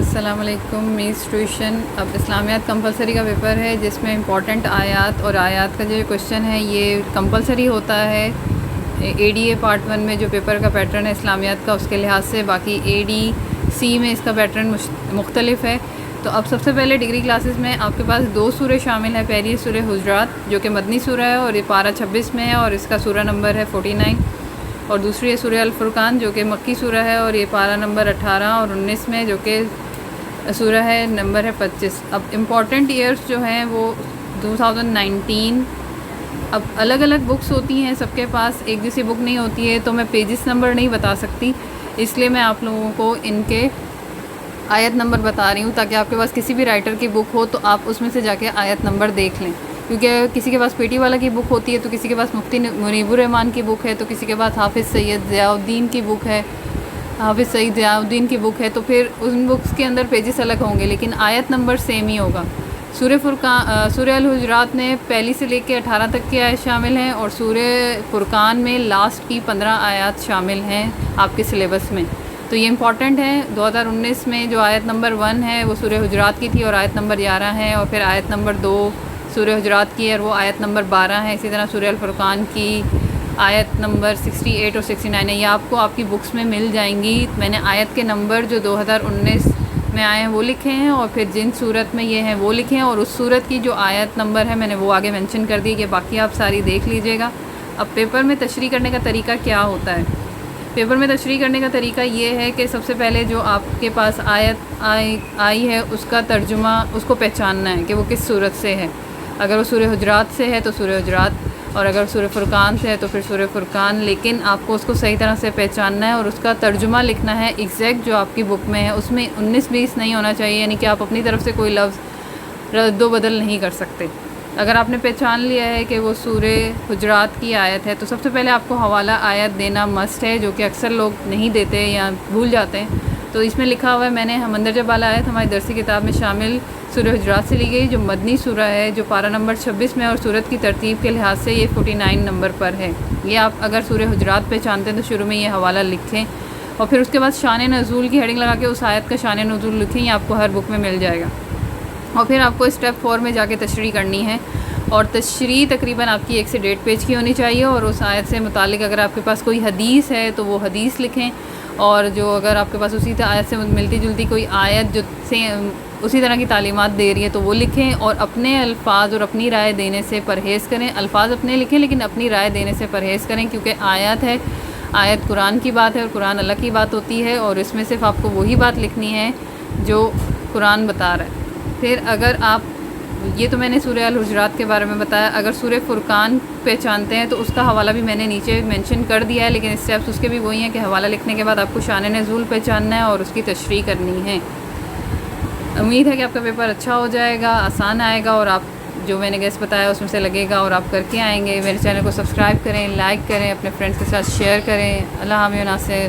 السلام علیکم میز ٹیوشن. اب اسلامیات کمپلسری کا پیپر ہے جس میں امپورٹنٹ آیات اور آیات کا جو کوشچن ہے یہ کمپلسری ہوتا ہے. اے ڈی اے پارٹ 1 میں جو پیپر کا پیٹرن ہے اسلامیات کا اس کے لحاظ سے، باقی اے ڈی سی میں اس کا پیٹرن مختلف ہے. تو اب سب سے پہلے ڈگری کلاسز میں آپ کے پاس 2 سورے شامل ہیں. پہلی سورہ حجرات جو کہ مدنی سورہ ہے اور یہ پارہ 26 میں ہے اور اس کا سورہ نمبر ہے 49، اور دوسری ہے سورہ الفرقان جو کہ مکی سورہ ہے اور یہ پارہ نمبر 18 اور 19 میں جو کہ سورہ ہے نمبر ہے 25. اب امپورٹنٹ ایئرس جو ہیں وہ 2019. اب الگ الگ بکس ہوتی ہیں، سب کے پاس ایک جیسی بک نہیں ہوتی ہے، تو میں پیجز نمبر نہیں بتا سکتی، اس لیے میں آپ لوگوں کو ان کے آیت نمبر بتا رہی ہوں تاکہ آپ کے پاس کسی بھی رائٹر کی بک ہو تو آپ اس میں سے جا کے آیت نمبر دیکھ لیں. کیونکہ کسی کے پاس پیٹی والا کی بک ہوتی ہے تو کسی کے پاس مفتی منیب الرحمان کی بک ہے، تو کسی کے پاس حافظ سید ضیاء الدین کی بک ہے، حافظ سعید ضیاء الدین کی بک ہے، تو پھر ان بکس کے اندر پیجز الگ ہوں گے لیکن آیت نمبر سیم ہی ہوگا. سورہ الحجرات میں پہلی سے لے کے 18 تک کی آیت شامل ہیں اور سورہ فرقان میں لاسٹ کی 15 آیات شامل ہیں آپ کے سلیبس میں. تو یہ امپورٹنٹ ہے. 2019 میں جو آیت نمبر 1 ہے وہ سورہ حجرات کی تھی اور آیت نمبر 11 ہے، اور پھر آیت نمبر 2 سورہ حجرات کی ہے اور وہ آیت نمبر 12 ہے. اسی طرح سورہ الفرقان کی آیت نمبر 68 اور 69 ہے. یہ آپ کو آپ کی بکس میں مل جائیں گی. میں نے آیت کے نمبر جو 2019 میں آئے ہیں وہ لکھے ہیں اور پھر جن صورت میں یہ ہیں وہ لکھے ہیں، اور اس صورت کی جو آیت نمبر ہے میں نے وہ آگے مینشن کر دی کہ باقی آپ ساری دیکھ لیجئے گا. اب پیپر میں تشریح کرنے کا طریقہ کیا ہوتا ہے؟ پیپر میں تشریح کرنے کا طریقہ یہ ہے کہ سب سے پہلے جو آپ کے پاس آیت آئی ہے اس کا ترجمہ اس کو پہچاننا ہے کہ وہ کس صورت سے ہے. اگر وہ سورہ حجرات سے ہے تو سورہ حجرات، اور اگر سورہ فرقان سے ہے تو پھر سورہ فرقان. لیکن آپ کو اس کو صحیح طرح سے پہچاننا ہے اور اس کا ترجمہ لکھنا ہے ایگزیکٹ جو آپ کی بک میں ہے. اس میں 19-20 نہیں ہونا چاہیے، یعنی کہ آپ اپنی طرف سے کوئی لفظ رد و بدل نہیں کر سکتے. اگر آپ نے پہچان لیا ہے کہ وہ سورہ حجرات کی آیت ہے تو سب سے پہلے آپ کو حوالہ آیت دینا مسٹ ہے، جو کہ اکثر لوگ نہیں دیتے یا بھول جاتے ہیں. تو اس میں لکھا ہوا ہے، میں نے مندرجہ بالا آیت ہماری درسی کتاب میں شامل سورہ حجرات سے لی گئی جو مدنی سورہ ہے، جو پارہ نمبر 26 میں اور سورت کی ترتیب کے لحاظ سے یہ 49 نمبر پر ہے. یہ آپ اگر سورہ حجرات پہچانتے ہیں تو شروع میں یہ حوالہ لکھیں اور پھر اس کے بعد شان نزول کی ہیڈنگ لگا کے اس آیت کا شان نزول لکھیں. یہ آپ کو ہر بک میں مل جائے گا. اور پھر آپ کو اسٹیپ 4 میں جا کے تشریح کرنی ہے، اور تشریح تقریباً آپ کی 1 سے 1.5 پیج کی ہونی چاہیے. اور اس آیت سے متعلق اگر آپ کے پاس کوئی حدیث ہے تو وہ حدیث لکھیں، اور جو اگر آپ کے پاس اسی آیت سے ملتی جلتی کوئی آیت جو اسی طرح کی تعلیمات دے رہی ہے تو وہ لکھیں. اور اپنے الفاظ اور اپنی رائے دینے سے پرہیز کریں. الفاظ اپنے لکھیں لیکن اپنی رائے دینے سے پرہیز کریں، کیونکہ آیت ہے، آیت قرآن کی بات ہے اور قرآن اللہ کی بات ہوتی ہے، اور اس میں صرف آپ کو وہی بات لکھنی ہے جو قرآن بتا رہا ہے. پھر اگر آپ، یہ تو میں نے سورہ الحجرات کے بارے میں بتایا. اگر سورہ فرقان پہچانتے ہیں تو اس کا حوالہ بھی میں نے نیچے مینشن کر دیا ہے، لیکن اسٹیپس اس کے بھی وہی ہیں کہ حوالہ لکھنے کے بعد آپ کو شان نزول پہچاننا ہے اور اس کی تشریح کرنی ہے. امید ہے کہ آپ کا پیپر اچھا ہو جائے گا، آسان آئے گا، اور آپ جو میں نے گیس بتایا اس میں سے لگے گا اور آپ کر کے آئیں گے. میرے چینل کو سبسکرائب کریں، لائک کریں، اپنے فرینڈس کے ساتھ شیئر کریں. اللہ حافظ ناصر.